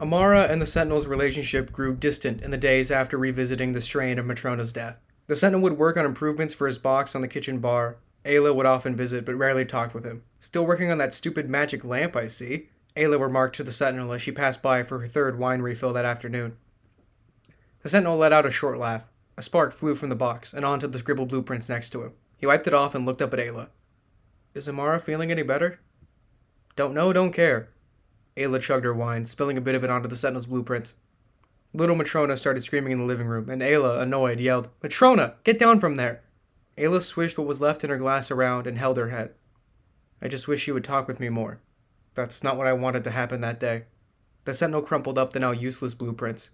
Amara and the Sentinel's relationship grew distant in the days after revisiting the strain of Matrona's death. The Sentinel would work on improvements for his box on the kitchen bar. Ayla would often visit, but rarely talked with him. "Still working on that stupid magic lamp, I see," Ayla remarked to the Sentinel as she passed by for her third wine refill that afternoon. The Sentinel let out a short laugh. A spark flew from the box and onto the scribbled blueprints next to him. He wiped it off and looked up at Ayla. "Is Amara feeling any better?" "Don't know, don't care." Ayla chugged her wine, spilling a bit of it onto the Sentinel's blueprints. Little Matrona started screaming in the living room, and Ayla, annoyed, yelled, "Matrona, get down from there!" Ayla swished what was left in her glass around and held her head. "I just wish you would talk with me more. That's not what I wanted to happen that day." The Sentinel crumpled up the now useless blueprints.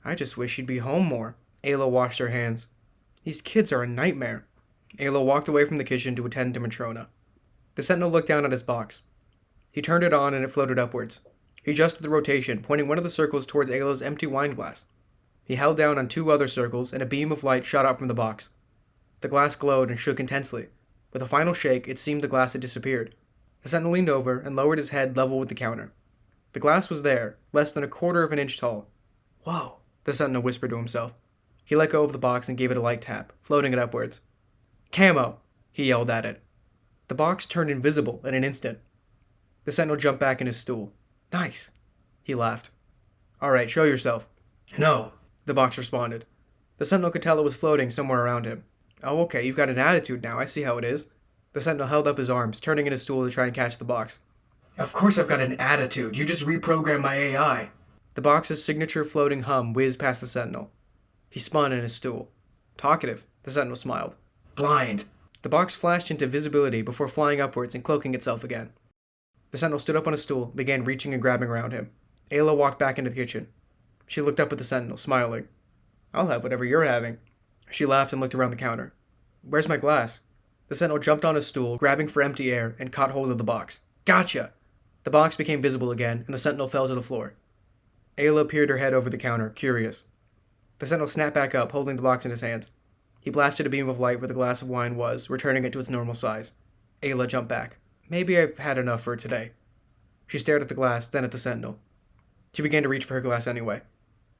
"I just wish you'd be home more." Ayla washed her hands. "These kids are a nightmare." Ayla walked away from the kitchen to attend to Matrona. The Sentinel looked down at his box. He turned it on and it floated upwards. He adjusted the rotation, pointing one of the circles towards Ayla's empty wine glass. He held down on two other circles, and a beam of light shot out from the box. The glass glowed and shook intensely. With a final shake, it seemed the glass had disappeared. The Sentinel leaned over and lowered his head level with the counter. The glass was there, less than a quarter of an inch tall. "Whoa," the Sentinel whispered to himself. He let go of the box and gave it a light tap, floating it upwards. "Camo!" he yelled at it. The box turned invisible in an instant. The Sentinel jumped back in his stool. "Nice," he laughed. "All right, show yourself." "No," the box responded. The Sentinel could tell it was floating somewhere around him. "Oh, okay, you've got an attitude now, I see how it is." The Sentinel held up his arms, turning in his stool to try and catch the box. "Of course I've got an attitude, you just reprogrammed my AI." The box's signature floating hum whizzed past the Sentinel. He spun in his stool. "Talkative," the Sentinel smiled. "Blind." The box flashed into visibility before flying upwards and cloaking itself again. The Sentinel stood up on a stool and began reaching and grabbing around him. Ayla walked back into the kitchen. She looked up at the Sentinel, smiling. "I'll have whatever you're having." She laughed and looked around the counter. "Where's my glass?" The Sentinel jumped on his stool, grabbing for empty air, and caught hold of the box. "Gotcha!" The box became visible again, and the Sentinel fell to the floor. Ayla peered her head over the counter, curious. The Sentinel snapped back up, holding the box in his hands. He blasted a beam of light where the glass of wine was, returning it to its normal size. Ayla jumped back. "Maybe I've had enough for today." She stared at the glass, then at the Sentinel. She began to reach for her glass anyway.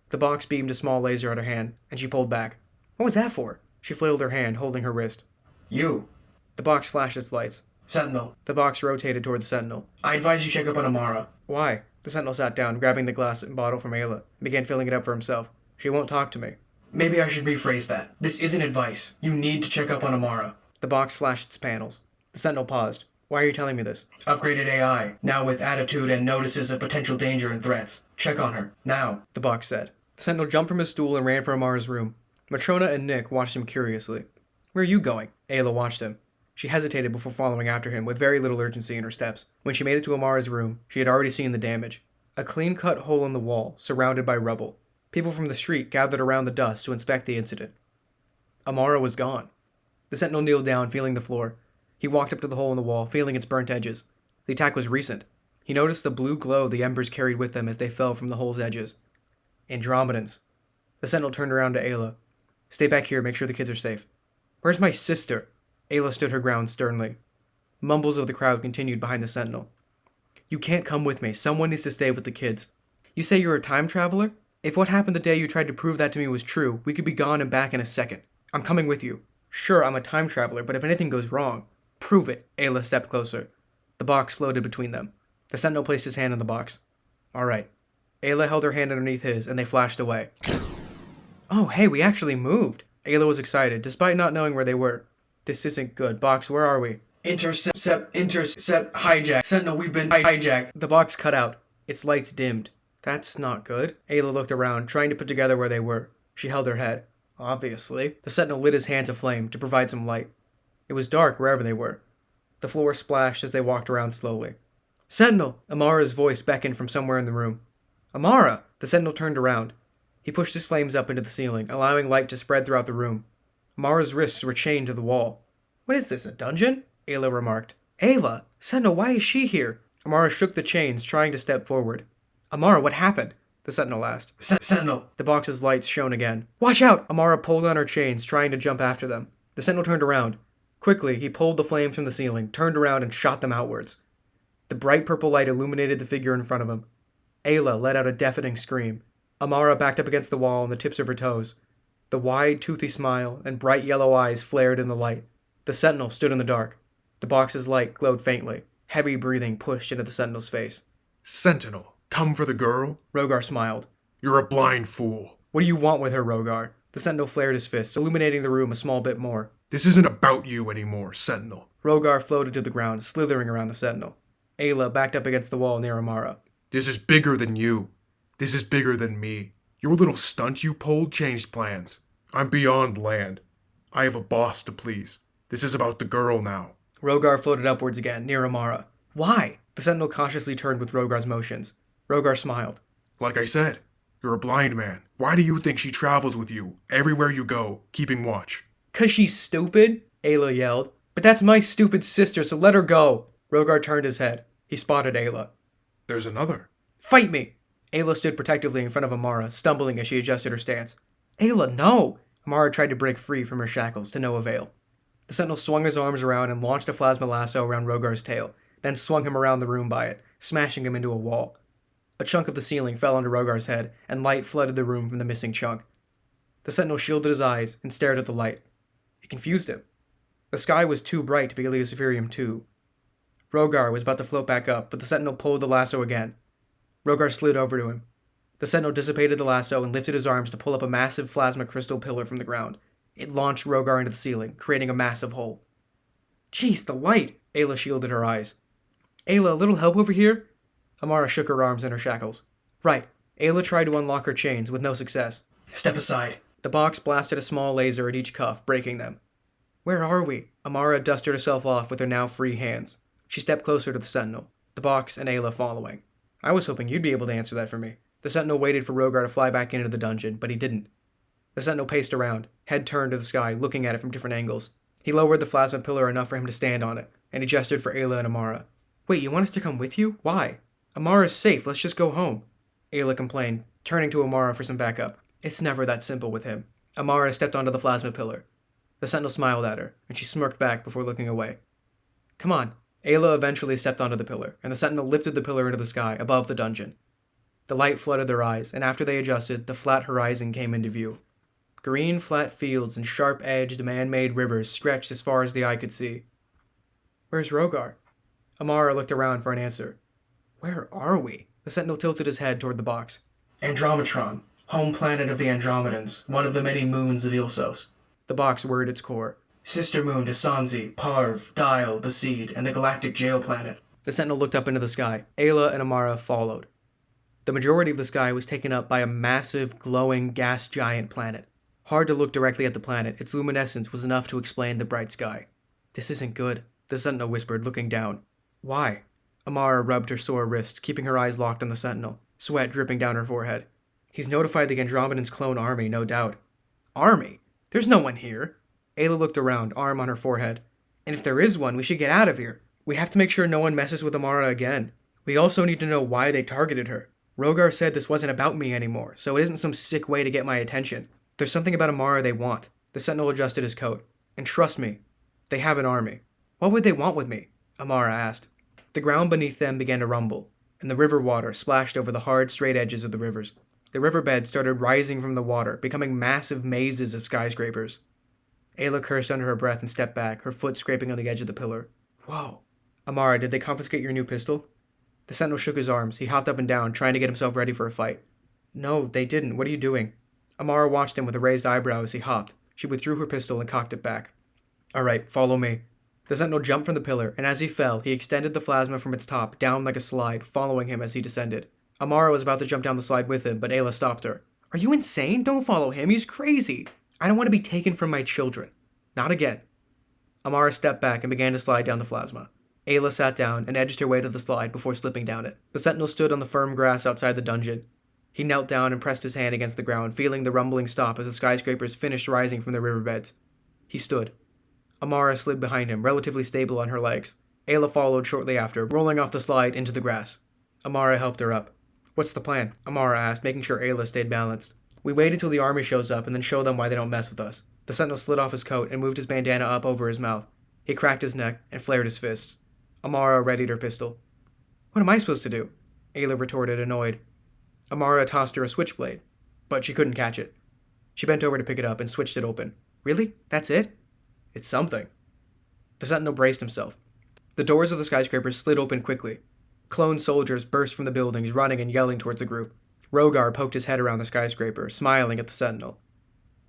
The box beamed a small laser at her hand, and she pulled back. "What was that for?" She flailed her hand, holding her wrist. "You." The box flashed its lights. "Sentinel." The box rotated toward the Sentinel. "I advise you check up on Amara." "Why?" The Sentinel sat down, grabbing the glass and bottle from Ayla, and began filling it up for himself. "She won't talk to me." "Maybe I should rephrase that. This isn't advice. You need to check up on Amara." The box flashed its panels. The Sentinel paused. "Why are you telling me this?" "Upgraded AI, now with attitude and notices of potential danger and threats. Check on her, now," the box said. The Sentinel jumped from his stool and ran for Amara's room. Matrona and Nick watched him curiously. "Where are you going?" Ayla watched him. She hesitated before following after him with very little urgency in her steps. When she made it to Amara's room, she had already seen the damage. A clean-cut hole in the wall, surrounded by rubble. People from the street gathered around the dust to inspect the incident. Amara was gone. The Sentinel kneeled down, feeling the floor. He walked up to the hole in the wall, feeling its burnt edges. The attack was recent. He noticed the blue glow the embers carried with them as they fell from the hole's edges. Andromedans. The Sentinel turned around to Ayla. "Stay back here, make sure the kids are safe." "Where's my sister?" Ayla stood her ground sternly. Mumbles of the crowd continued behind the Sentinel. "You can't come with me. Someone needs to stay with the kids." "You say you're a time traveler? If what happened the day you tried to prove that to me was true, we could be gone and back in a second. I'm coming with you." "Sure, I'm a time traveler, but if anything goes wrong..." "Prove it." Ayla stepped closer. The box floated between them. The Sentinel placed his hand on the box. "All right." Ayla held her hand underneath his, and they flashed away. "Oh, hey, we actually moved." Ayla was excited, despite not knowing where they were. "This isn't good. Box, where are we?" Intercept, hijack. Sentinel, we've been hijacked." The box cut out. Its lights dimmed. "That's not good." Ayla looked around, trying to put together where they were. She held her head. "Obviously." The Sentinel lit his hand to flame to provide some light. It was dark wherever they were. The floor splashed as they walked around slowly. "Sentinel!" Amara's voice beckoned from somewhere in the room. "Amara!" The Sentinel turned around. He pushed his flames up into the ceiling, allowing light to spread throughout the room. Amara's wrists were chained to the wall. "What is this, a dungeon?" Ayla remarked. "Ayla! Sentinel, why is she here?" Amara shook the chains, trying to step forward. "Amara, what happened?" the Sentinel asked. Sentinel!" The box's lights shone again. "Watch out!" Amara pulled on her chains, trying to jump after them. The Sentinel turned around. Quickly, he pulled the flames from the ceiling, turned around, and shot them outwards. The bright purple light illuminated the figure in front of him. Ayla let out a deafening scream. Amara backed up against the wall on the tips of her toes. The wide, toothy smile and bright yellow eyes flared in the light. The Sentinel stood in the dark. The box's light glowed faintly. Heavy breathing pushed into the Sentinel's face. Sentinel, come for the girl? Rogar smiled. You're a blind fool. What do you want with her, Rogar? The Sentinel flared his fist, illuminating the room a small bit more. This isn't about you anymore, Sentinel. Rogar floated to the ground, slithering around the Sentinel. Ayla backed up against the wall near Amara. This is bigger than you. This is bigger than me. Your little stunt you pulled changed plans. I'm beyond land. I have a boss to please. This is about the girl now. Rogar floated upwards again, near Amara. Why? The Sentinel cautiously turned with Rogar's motions. Rogar smiled. Like I said, you're a blind man. Why do you think she travels with you, everywhere you go, keeping watch? 'Cause she's stupid? Ayla yelled. But that's my stupid sister, so let her go. Rogar turned his head. He spotted Ayla. There's another. Fight me! Ayla stood protectively in front of Amara, stumbling as she adjusted her stance. Ayla, no! Amara tried to break free from her shackles, to no avail. The Sentinel swung his arms around and launched a plasma lasso around Rogar's tail, then swung him around the room by it, smashing him into a wall. A chunk of the ceiling fell onto Rogar's head, and light flooded the room from the missing chunk. The Sentinel shielded his eyes and stared at the light. It confused him. The sky was too bright to be Elysium 2. Rogar was about to float back up, but the Sentinel pulled the lasso again. Rogar slid over to him. The Sentinel dissipated the lasso and lifted his arms to pull up a massive plasma crystal pillar from the ground. It launched Rogar into the ceiling, creating a massive hole. Jeez, the light! Ayla shielded her eyes. Ayla, a little help over here? Amara shook her arms in her shackles. Right. Ayla tried to unlock her chains, with no success. Step aside. The box blasted a small laser at each cuff, breaking them. Where are we? Amara dusted herself off with her now free hands. She stepped closer to the Sentinel, the box and Ayla following. I was hoping you'd be able to answer that for me. The Sentinel waited for Rogar to fly back into the dungeon, but he didn't. The Sentinel paced around, head turned to the sky, looking at it from different angles. He lowered the plasma pillar enough for him to stand on it, and he gestured for Ayla and Amara. Wait, you want us to come with you? Why? Amara's safe, let's just go home. Ayla complained, turning to Amara for some backup. It's never that simple with him. Amara stepped onto the plasma pillar. The Sentinel smiled at her, and she smirked back before looking away. Come on. Ayla eventually stepped onto the pillar, and the Sentinel lifted the pillar into the sky, above the dungeon. The light flooded their eyes, and after they adjusted, the flat horizon came into view. Green, flat fields and sharp-edged, man-made rivers stretched as far as the eye could see. Where's Rogar? Amara looked around for an answer. Where are we? The Sentinel tilted his head toward the box. Andrometron, home planet of the Andromedans, one of the many moons of Ilsos. The box were at its core. Sister moon to Sanzi, Parv, Dial, Basid, and the galactic jail planet. The Sentinel looked up into the sky. Ayla and Amara followed. The majority of the sky was taken up by a massive, glowing, gas giant planet. Hard to look directly at the planet, its luminescence was enough to explain the bright sky. This isn't good, the Sentinel whispered, looking down. Why? Amara rubbed her sore wrists, keeping her eyes locked on the Sentinel, sweat dripping down her forehead. He's notified the Andromedans' clone army, no doubt. Army? There's no one here. Ayla looked around, arm on her forehead. And if there is one, we should get out of here. We have to make sure no one messes with Amara again. We also need to know why they targeted her. Rogar said this wasn't about me anymore, so it isn't some sick way to get my attention. There's something about Amara they want. The Sentinel adjusted his coat. And trust me, they have an army. What would they want with me? Amara asked. The ground beneath them began to rumble, and the river water splashed over the hard, straight edges of the rivers. The riverbed started rising from the water, becoming massive mazes of skyscrapers. Ayla cursed under her breath and stepped back, her foot scraping on the edge of the pillar. Whoa. Amara, did they confiscate your new pistol? The Sentinel shook his arms. He hopped up and down, trying to get himself ready for a fight. No, they didn't. What are you doing? Amara watched him with a raised eyebrow as he hopped. She withdrew her pistol and cocked it back. All right, follow me. The Sentinel jumped from the pillar, and as he fell, he extended the plasma from its top down like a slide, following him as he descended. Amara was about to jump down the slide with him, but Ayla stopped her. Are you insane? Don't follow him. He's crazy. I don't want to be taken from my children. Not again. Amara stepped back and began to slide down the plasma. Ayla sat down and edged her way to the slide before slipping down it. The Sentinel stood on the firm grass outside the dungeon. He knelt down and pressed his hand against the ground, feeling the rumbling stop as the skyscrapers finished rising from their riverbeds. He stood. Amara slid behind him, relatively stable on her legs. Ayla followed shortly after, rolling off the slide into the grass. Amara helped her up. What's the plan? Amara asked, making sure Ayla stayed balanced. We wait until the army shows up and then show them why they don't mess with us. The Sentinel slid off his coat and moved his bandana up over his mouth. He cracked his neck and flared his fists. Amara readied her pistol. What am I supposed to do? Ayla retorted, annoyed. Amara tossed her a switchblade, but she couldn't catch it. She bent over to pick it up and switched it open. Really? That's it? It's something. The Sentinel braced himself. The doors of the skyscraper slid open quickly. Clone soldiers burst from the buildings, running and yelling towards the group. Rogar poked his head around the skyscraper, smiling at the Sentinel.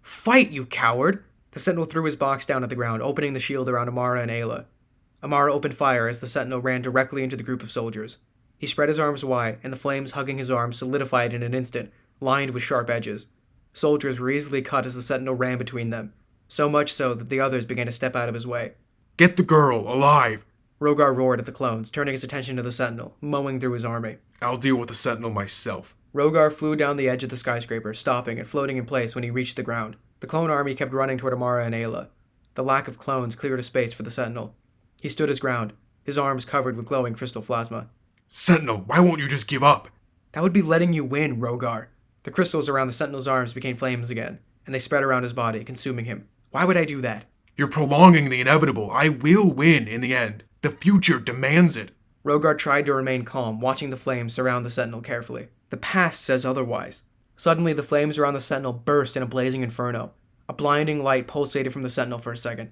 Fight, you coward! The Sentinel threw his box down at the ground, opening the shield around Amara and Ayla. Amara opened fire as the Sentinel ran directly into the group of soldiers. He spread his arms wide, and the flames hugging his arms solidified in an instant, lined with sharp edges. Soldiers were easily cut as the Sentinel ran between them, so much so that the others began to step out of his way. Get the girl, alive! Rogar roared at the clones, turning his attention to the Sentinel, mowing through his army. I'll deal with the Sentinel myself. Rogar flew down the edge of the skyscraper, stopping and floating in place when he reached the ground. The clone army kept running toward Amara and Ayla. The lack of clones cleared a space for the Sentinel. He stood his ground, his arms covered with glowing crystal plasma. Sentinel, why won't you just give up? That would be letting you win, Rogar. The crystals around the Sentinel's arms became flames again, and they spread around his body, consuming him. Why would I do that? You're prolonging the inevitable. I will win in the end. The future demands it. Rogar tried to remain calm, watching the flames surround the Sentinel carefully. The past says otherwise. Suddenly, the flames around the Sentinel burst in a blazing inferno. A blinding light pulsated from the Sentinel for a second.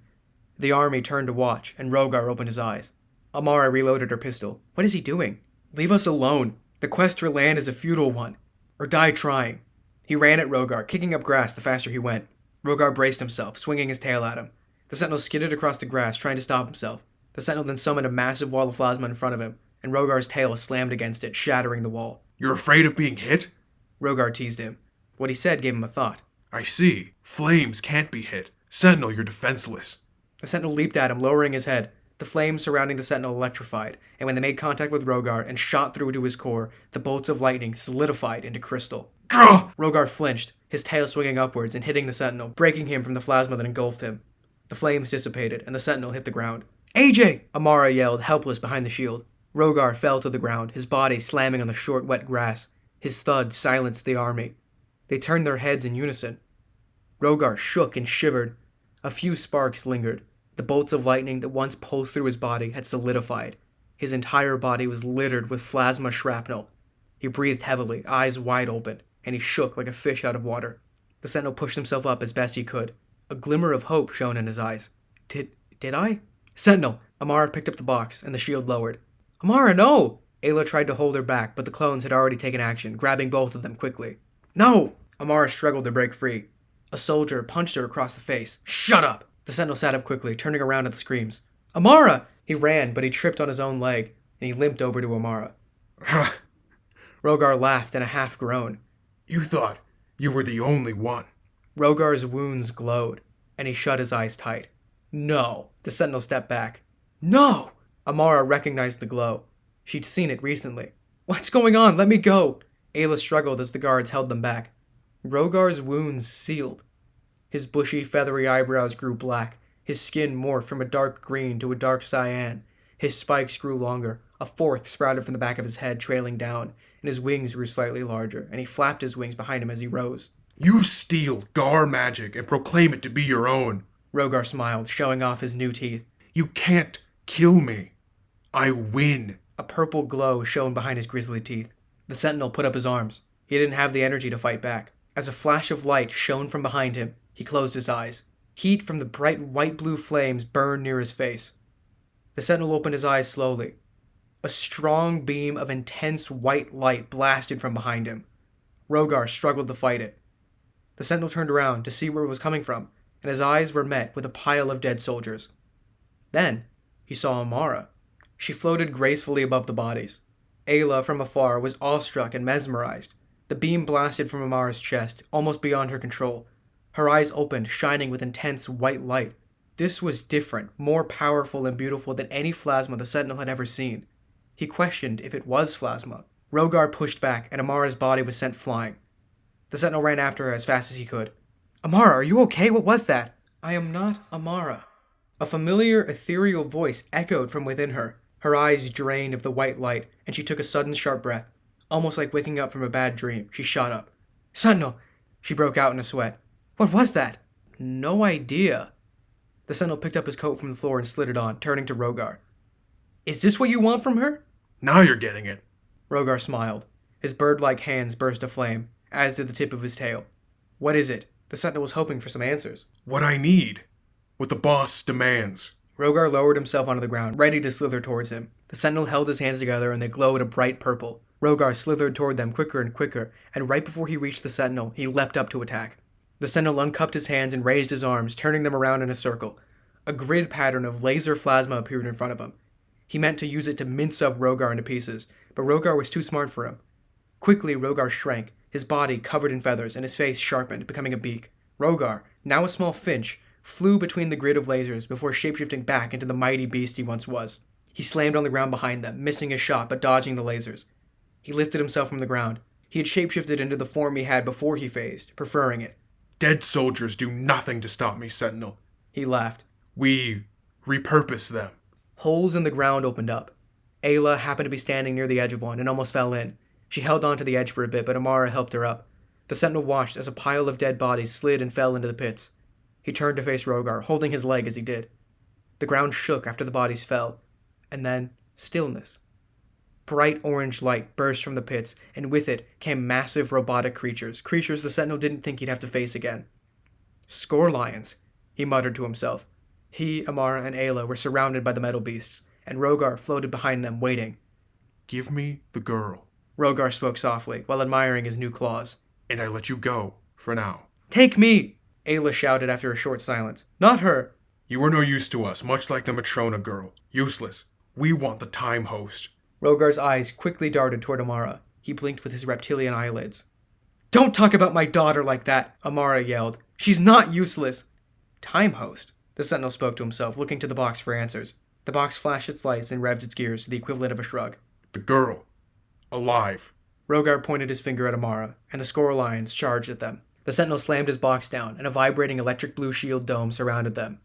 The army turned to watch, and Rogar opened his eyes. Amara reloaded her pistol. What is he doing? Leave us alone. The quest for land is a futile one. Or die trying. He ran at Rogar, kicking up grass the faster he went. Rogar braced himself, swinging his tail at him. The Sentinel skidded across the grass, trying to stop himself. The Sentinel then summoned a massive wall of plasma in front of him, and Rogar's tail slammed against it, shattering the wall. You're afraid of being hit? Rogar teased him. What he said gave him a thought. I see. Flames can't be hit. Sentinel, you're defenseless. The Sentinel leaped at him, lowering his head. The flames surrounding the Sentinel electrified, and when they made contact with Rogar and shot through to his core, the bolts of lightning solidified into crystal. Gah! Rogar flinched, his tail swinging upwards and hitting the Sentinel, breaking him from the plasma that engulfed him. The flames dissipated, and the Sentinel hit the ground. AJ! Amara yelled, helpless behind the shield. Rogar fell to the ground, his body slamming on the short, wet grass. His thud silenced the army. They turned their heads in unison. Rogar shook and shivered. A few sparks lingered. The bolts of lightning that once pulsed through his body had solidified. His entire body was littered with plasma shrapnel. He breathed heavily, eyes wide open, and he shook like a fish out of water. The Sentinel pushed himself up as best he could. A glimmer of hope shone in his eyes. Did I? Sentinel! Amara picked up the box, and the shield lowered. Amara, no! Ayla tried to hold her back, but the clones had already taken action, grabbing both of them quickly. No! Amara struggled to break free. A soldier punched her across the face. Shut up! The Sentinel sat up quickly, turning around at the screams. Amara! He ran, but he tripped on his own leg, and he limped over to Amara. Rogar laughed in a half-groan. You thought you were the only one. Rogar's wounds glowed, and he shut his eyes tight. No! The Sentinel stepped back. No! Amara recognized the glow. She'd seen it recently. What's going on? Let me go! Ayla struggled as the guards held them back. Rogar's wounds sealed. His bushy, feathery eyebrows grew black. His skin morphed from a dark green to a dark cyan. His spikes grew longer. A fourth sprouted from the back of his head, trailing down, and his wings grew slightly larger, and he flapped his wings behind him as he rose. You steal Gar magic and proclaim it to be your own. Rogar smiled, showing off his new teeth. You can't kill me. I win. A purple glow shone behind his grisly teeth. The Sentinel put up his arms. He didn't have the energy to fight back. As a flash of light shone from behind him, he closed his eyes. Heat from the bright white-blue flames burned near his face. The Sentinel opened his eyes slowly. A strong beam of intense white light blasted from behind him. Rogar struggled to fight it. The Sentinel turned around to see where it was coming from, and his eyes were met with a pile of dead soldiers. Then, he saw Amara. She floated gracefully above the bodies. Ayla, from afar, was awestruck and mesmerized. The beam blasted from Amara's chest, almost beyond her control. Her eyes opened, shining with intense white light. This was different, more powerful and beautiful than any plasma the Sentinel had ever seen. He questioned if it was plasma. Rogar pushed back, and Amara's body was sent flying. The Sentinel ran after her as fast as he could. Amara, are you okay? What was that? I am not Amara. A familiar, ethereal voice echoed from within her. Her eyes drained of the white light, and she took a sudden sharp breath. Almost like waking up from a bad dream, she shot up. Sentinel! She broke out in a sweat. What was that? No idea. The Sentinel picked up his coat from the floor and slid it on, turning to Rogar. Is this what you want from her? Now you're getting it. Rogar smiled. His bird-like hands burst aflame, as did the tip of his tail. What is it? The Sentinel was hoping for some answers. What I need. What the boss demands. Rogar lowered himself onto the ground, ready to slither towards him. The Sentinel held his hands together and they glowed a bright purple. Rogar slithered toward them quicker and quicker, and right before he reached the Sentinel, he leapt up to attack. The Sentinel uncupped his hands and raised his arms, turning them around in a circle. A grid pattern of laser plasma appeared in front of him. He meant to use it to mince up Rogar into pieces, but Rogar was too smart for him. Quickly, Rogar shrank, his body covered in feathers and his face sharpened, becoming a beak. Rogar, now a small finch, flew between the grid of lasers before shapeshifting back into the mighty beast he once was. He slammed on the ground behind them, missing his shot but dodging the lasers. He lifted himself from the ground. He had shapeshifted into the form he had before he phased, preferring it. Dead soldiers do nothing to stop me, Sentinel. He laughed. We repurpose them. Holes in the ground opened up. Ayla happened to be standing near the edge of one and almost fell in. She held on to the edge for a bit, but Amara helped her up. The Sentinel watched as a pile of dead bodies slid and fell into the pits. He turned to face Rogar, holding his leg as he did. The ground shook after the bodies fell, and then stillness. Bright orange light burst from the pits, and with it came massive robotic creatures the Sentinel didn't think he'd have to face again. Score lions, he muttered to himself. He, Amara, and Ayla were surrounded by the metal beasts, and Rogar floated behind them, waiting. Give me the girl. Rogar spoke softly, while admiring his new claws. And I let you go, for now. Take me! Ayla shouted after a short silence. Not her! You are no use to us, much like the Matrona girl. Useless. We want the time host. Rogar's eyes quickly darted toward Amara. He blinked with his reptilian eyelids. Don't talk about my daughter like that, Amara yelled. She's not useless. Time host? The Sentinel spoke to himself, looking to the box for answers. The box flashed its lights and revved its gears to the equivalent of a shrug. The girl. Alive. Rogar pointed his finger at Amara, and the Score Lions charged at them. The Sentinel slammed his box down, and a vibrating electric blue shield dome surrounded them.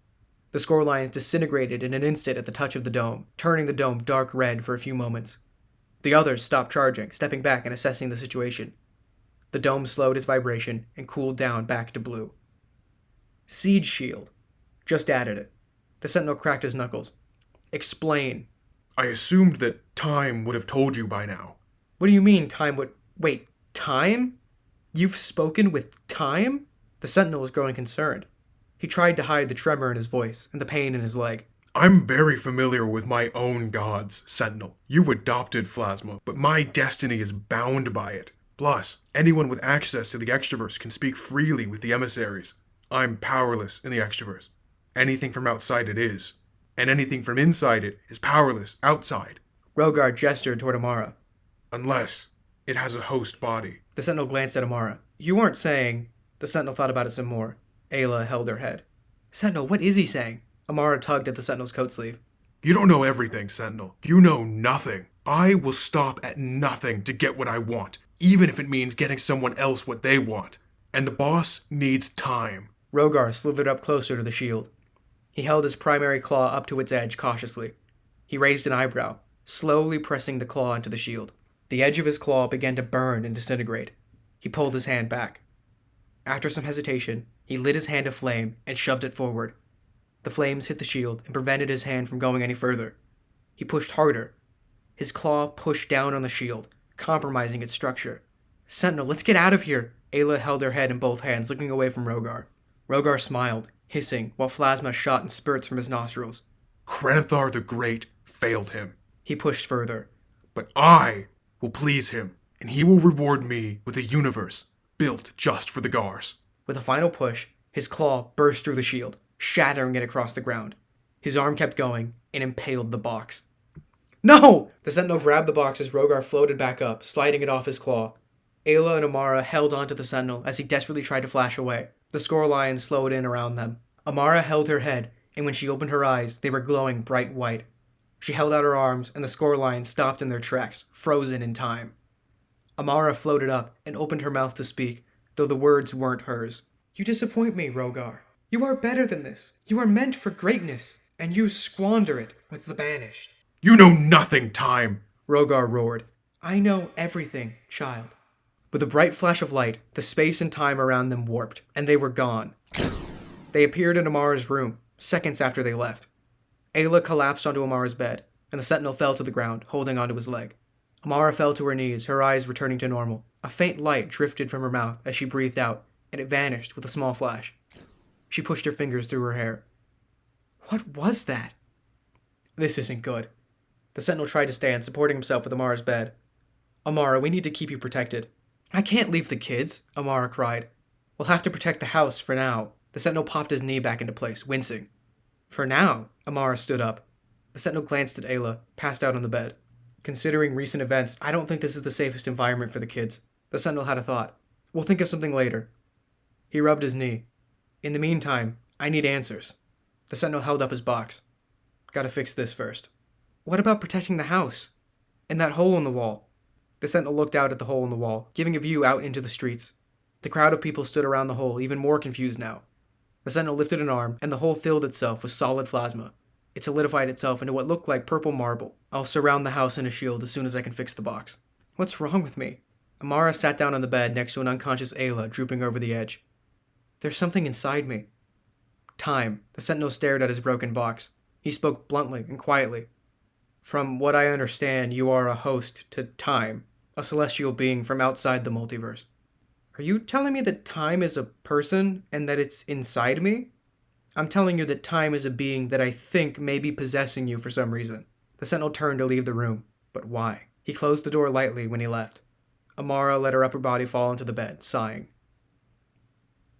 The Score Lions disintegrated in an instant at the touch of the dome, turning the dome dark red for a few moments. The others stopped charging, stepping back and assessing the situation. The dome slowed its vibration and cooled down back to blue. Siege shield. Just added it. The Sentinel cracked his knuckles. Explain. I assumed that time would have told you by now. What do you mean, time would... Wait, time? You've spoken with time? The Sentinel was growing concerned. He tried to hide the tremor in his voice and the pain in his leg. I'm very familiar with my own gods, Sentinel. You adopted Plasma, but my destiny is bound by it. Plus, anyone with access to the Extraverse can speak freely with the emissaries. I'm powerless in the Extraverse. Anything from outside it is. And anything from inside it is powerless outside. Rogar gestured toward Amara. Unless it has a host body. The Sentinel glanced at Amara. You weren't saying... The Sentinel thought about it some more. Ayla held her head. Sentinel, what is he saying? Amara tugged at the Sentinel's coat sleeve. You don't know everything, Sentinel. You know nothing. I will stop at nothing to get what I want, even if it means getting someone else what they want. And the boss needs time. Rogar slithered up closer to the shield. He held his primary claw up to its edge cautiously. He raised an eyebrow, slowly pressing the claw into the shield. The edge of his claw began to burn and disintegrate. He pulled his hand back. After some hesitation, he lit his hand aflame and shoved it forward. The flames hit the shield and prevented his hand from going any further. He pushed harder. His claw pushed down on the shield, compromising its structure. Sentinel, let's get out of here! Ayla held her head in both hands, looking away from Rogar. Rogar smiled, hissing, while plasma shot in spurts from his nostrils. Kranthar the Great failed him. He pushed further. But I will please him, and he will reward me with a universe built just for the Gars. With a final push, his claw burst through the shield, shattering it across the ground. His arm kept going and impaled the box. No! The Sentinel grabbed the box as Rogar floated back up, sliding it off his claw. Ayla and Amara held onto the Sentinel as he desperately tried to flash away. The Score Lions slowed in around them. Amara held her head, and when she opened her eyes, they were glowing bright white. She held out her arms, and the Score Lions stopped in their tracks, frozen in time. Amara floated up and opened her mouth to speak, though the words weren't hers. You disappoint me, Rogar. You are better than this. You are meant for greatness, and you squander it with the banished. You know nothing, Time! Rogar roared. I know everything, child. With a bright flash of light, the space and time around them warped, and they were gone. They appeared in Amara's room, seconds after they left. Ayla collapsed onto Amara's bed, and the Sentinel fell to the ground, holding onto his leg. Amara fell to her knees, her eyes returning to normal. A faint light drifted from her mouth as she breathed out, and it vanished with a small flash. She pushed her fingers through her hair. What was that? This isn't good. The Sentinel tried to stand, supporting himself with Amara's bed. Amara, we need to keep you protected. I can't leave the kids, Amara cried. We'll have to protect the house for now. The Sentinel popped his knee back into place, wincing. For now, Amara stood up. The Sentinel glanced at Ayla, passed out on the bed. Considering recent events, I don't think this is the safest environment for the kids. The Sentinel had a thought. We'll think of something later. He rubbed his knee. In the meantime, I need answers. The Sentinel held up his box. Gotta fix this first. What about protecting the house? And that hole in the wall? The Sentinel looked out at the hole in the wall, giving a view out into the streets. The crowd of people stood around the hole, even more confused now. The Sentinel lifted an arm, and the hole filled itself with solid plasma. It solidified itself into what looked like purple marble. I'll surround the house in a shield as soon as I can fix the box. What's wrong with me? Amara sat down on the bed next to an unconscious Ayla drooping over the edge. There's something inside me. Time. The Sentinel stared at his broken box. He spoke bluntly and quietly. From what I understand, you are a host to Time, a celestial being from outside the multiverse. Are you telling me that Time is a person and that it's inside me? I'm telling you that Time is a being that I think may be possessing you for some reason. The Sentinel turned to leave the room. But why? He closed the door lightly when he left. Amara let her upper body fall into the bed, sighing.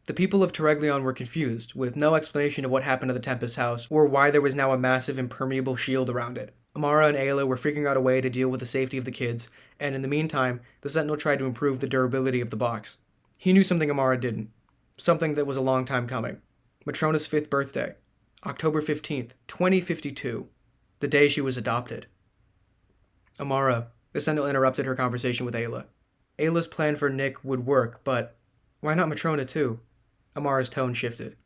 The people of Tereglion were confused, with no explanation of what happened to the Tempest house, or why there was now a massive impermeable shield around it. Amara and Ayla were figuring out a way to deal with the safety of the kids, and in the meantime, the Sentinel tried to improve the durability of the box. He knew something Amara didn't. Something that was a long time coming. Matrona's 5th birthday. October 15th, 2052. The day she was adopted. Amara, the Sentinel interrupted her conversation with Ayla. Ayla's plan for Nick would work, but why not Matrona too? Amara's tone shifted.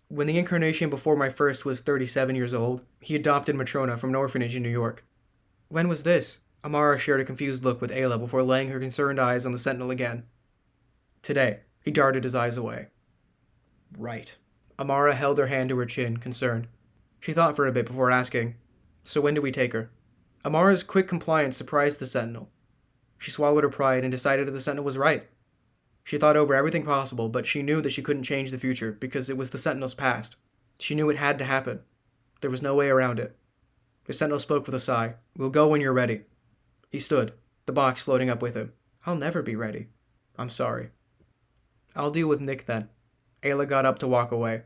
When the incarnation before my first was 37 years old, he adopted Matrona from an orphanage in New York. When was this? Amara shared a confused look with Ayla before laying her concerned eyes on the Sentinel again. Today. He darted his eyes away. Right. Amara held her hand to her chin, concerned. She thought for a bit before asking, So when do we take her? Amara's quick compliance surprised the Sentinel. She swallowed her pride and decided that the Sentinel was right. She thought over everything possible, but she knew that she couldn't change the future because it was the Sentinel's past. She knew it had to happen. There was no way around it. The Sentinel spoke with a sigh. We'll go when you're ready. He stood, the box floating up with him. I'll never be ready. I'm sorry. I'll deal with Nick then. Ayla got up to walk away.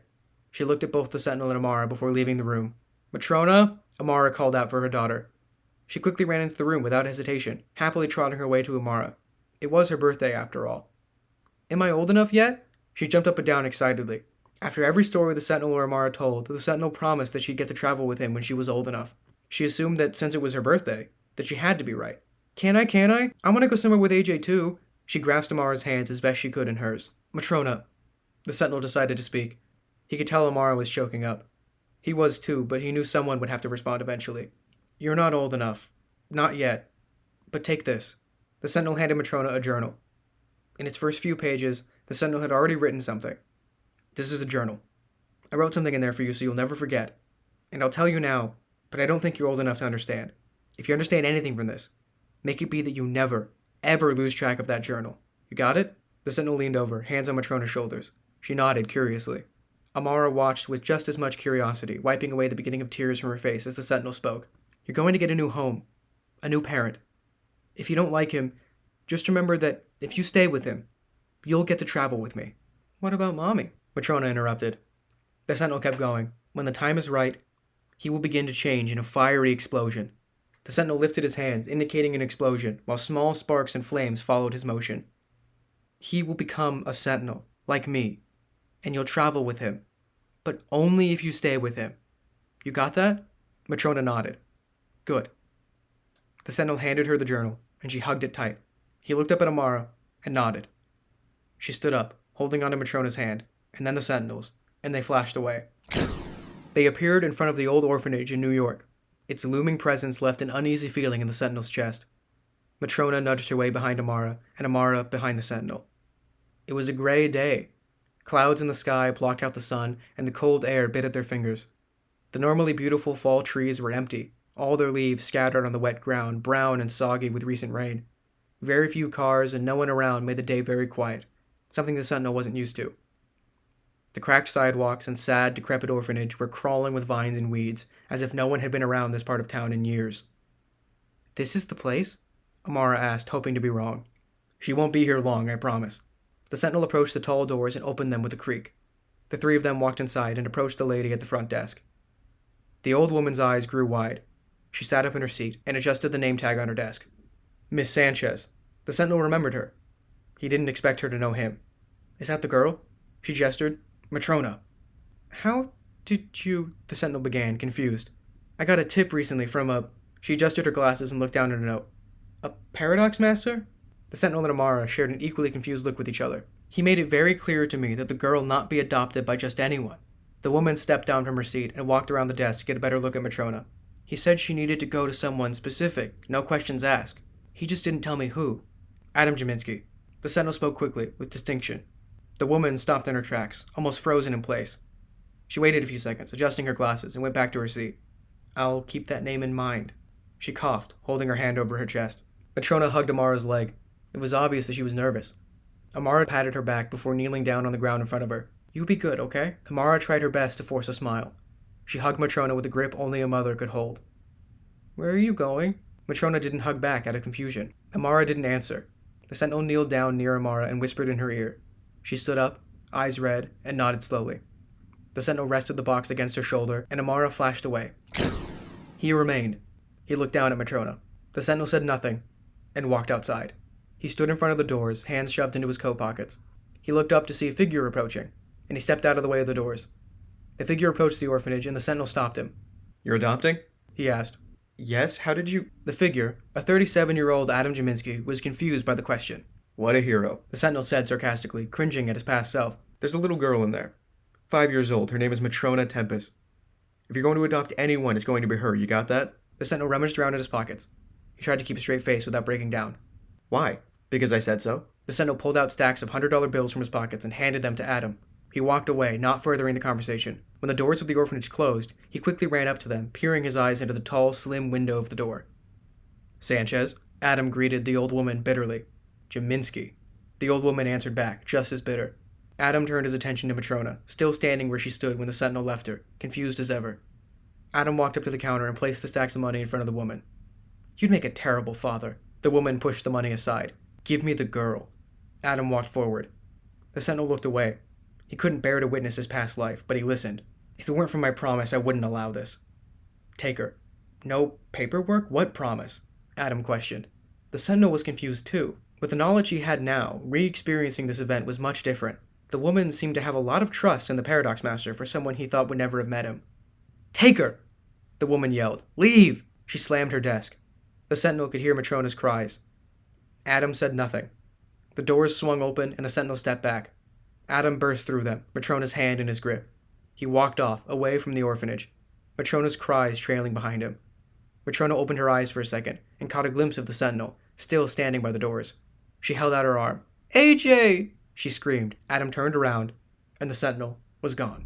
She looked at both the Sentinel and Amara before leaving the room. Matrona? Amara called out for her daughter. She quickly ran into the room without hesitation, happily trotting her way to Amara. It was her birthday after all. Am I old enough yet? She jumped up and down excitedly. After every story the Sentinel or Amara told, the Sentinel promised that she'd get to travel with him when she was old enough. She assumed that since it was her birthday, that she had to be right. Can I? I want to go somewhere with AJ too. She grasped Amara's hands as best she could in hers. Matrona. The Sentinel decided to speak. He could tell Amara was choking up. He was too, but he knew someone would have to respond eventually. You're not old enough. Not yet. But take this. The Sentinel handed Matrona a journal. In its first few pages, the Sentinel had already written something. This is a journal. I wrote something in there for you so you'll never forget. And I'll tell you now, but I don't think you're old enough to understand. If you understand anything from this, make it be that you never, ever lose track of that journal. You got it? The Sentinel leaned over, hands on Matrona's shoulders. She nodded curiously. Amara watched with just as much curiosity, wiping away the beginning of tears from her face as the Sentinel spoke. You're going to get a new home. A new parent. If you don't like him, just remember that if you stay with him, you'll get to travel with me. What about Mommy? Matrona interrupted. The Sentinel kept going. When the time is right, he will begin to change in a fiery explosion. The Sentinel lifted his hands, indicating an explosion, while small sparks and flames followed his motion. He will become a Sentinel, like me, and you'll travel with him, but only if you stay with him. You got that? Matrona nodded. Good. The Sentinel handed her the journal, and she hugged it tight. He looked up at Amara and nodded. She stood up, holding onto Matrona's hand, and then the Sentinel's, and they flashed away. They appeared in front of the old orphanage in New York. Its looming presence left an uneasy feeling in the Sentinel's chest. Matrona nudged her way behind Amara, and Amara behind the Sentinel. It was a gray day. Clouds in the sky blocked out the sun, and the cold air bit at their fingers. The normally beautiful fall trees were empty, all their leaves scattered on the wet ground, brown and soggy with recent rain. Very few cars and no one around made the day very quiet, something the Sentinel wasn't used to. The cracked sidewalks and sad, decrepit orphanage were crawling with vines and weeds, as if no one had been around this part of town in years. "This is the place?" Amara asked, hoping to be wrong. "She won't be here long, I promise." The Sentinel approached the tall doors and opened them with a creak. The three of them walked inside and approached the lady at the front desk. The old woman's eyes grew wide. She sat up in her seat and adjusted the name tag on her desk. Miss Sanchez. The Sentinel remembered her. He didn't expect her to know him. "Is that the girl?" She gestured. "Matrona." "How did you—" the Sentinel began, confused. "I got a tip recently from a—" She adjusted her glasses and looked down at a note. "A paradox master?" The Sentinel and Amara shared an equally confused look with each other. "He made it very clear to me that the girl not be adopted by just anyone." The woman stepped down from her seat and walked around the desk to get a better look at Matrona. "He said she needed to go to someone specific, no questions asked. He just didn't tell me who." "Adam Jaminski." The Sentinel spoke quickly, with distinction. The woman stopped in her tracks, almost frozen in place. She waited a few seconds, adjusting her glasses, and went back to her seat. "I'll keep that name in mind." She coughed, holding her hand over her chest. Matrona hugged Amara's leg. It was obvious that she was nervous. Amara patted her back before kneeling down on the ground in front of her. "You'll be good, okay?" Amara tried her best to force a smile. She hugged Matrona with a grip only a mother could hold. "Where are you going?" Matrona didn't hug back out of confusion. Amara didn't answer. The Sentinel kneeled down near Amara and whispered in her ear. She stood up, eyes red, and nodded slowly. The Sentinel rested the box against her shoulder, and Amara flashed away. He remained. He looked down at Matrona. The Sentinel said nothing, and walked outside. He stood in front of the doors, hands shoved into his coat pockets. He looked up to see a figure approaching, and he stepped out of the way of the doors. The figure approached the orphanage, and the Sentinel stopped him. "You're adopting?" he asked. "Yes, how did you—" The figure, a 37-year-old Adam Jaminski, was confused by the question. "What a hero," the Sentinel said sarcastically, cringing at his past self. "There's a little girl in there. 5 years old. Her name is Matrona Tempest. If you're going to adopt anyone, it's going to be her. You got that?" The Sentinel rummaged around in his pockets. He tried to keep a straight face without breaking down. "Why? Because I said so?" The Sentinel pulled out stacks of $100 bills from his pockets and handed them to Adam. He walked away, not furthering the conversation. When the doors of the orphanage closed, he quickly ran up to them, peering his eyes into the tall, slim window of the door. "Sanchez?" Adam greeted the old woman bitterly. "Jaminski." The old woman answered back, just as bitter. Adam turned his attention to Matrona, still standing where she stood when the Sentinel left her, confused as ever. Adam walked up to the counter and placed the stacks of money in front of the woman. "You'd make a terrible father." The woman pushed the money aside. "Give me the girl." Adam walked forward. The Sentinel looked away. He couldn't bear to witness his past life, but he listened. "If it weren't for my promise, I wouldn't allow this." "Take her." "No paperwork? What promise?" Adam questioned. The Sentinel was confused too. With the knowledge he had now, re-experiencing this event was much different. The woman seemed to have a lot of trust in the Paradox Master for someone he thought would never have met him. "Take her!" The woman yelled. "Leave!" She slammed her desk. The Sentinel could hear Matrona's cries. Adam said nothing. The doors swung open and the Sentinel stepped back. Adam burst through them, Matrona's hand in his grip. He walked off, away from the orphanage, Matrona's cries trailing behind him. Matrona opened her eyes for a second and caught a glimpse of the Sentinel, still standing by the doors. She held out her arm. "AJ!" she screamed. Adam turned around, and the Sentinel was gone.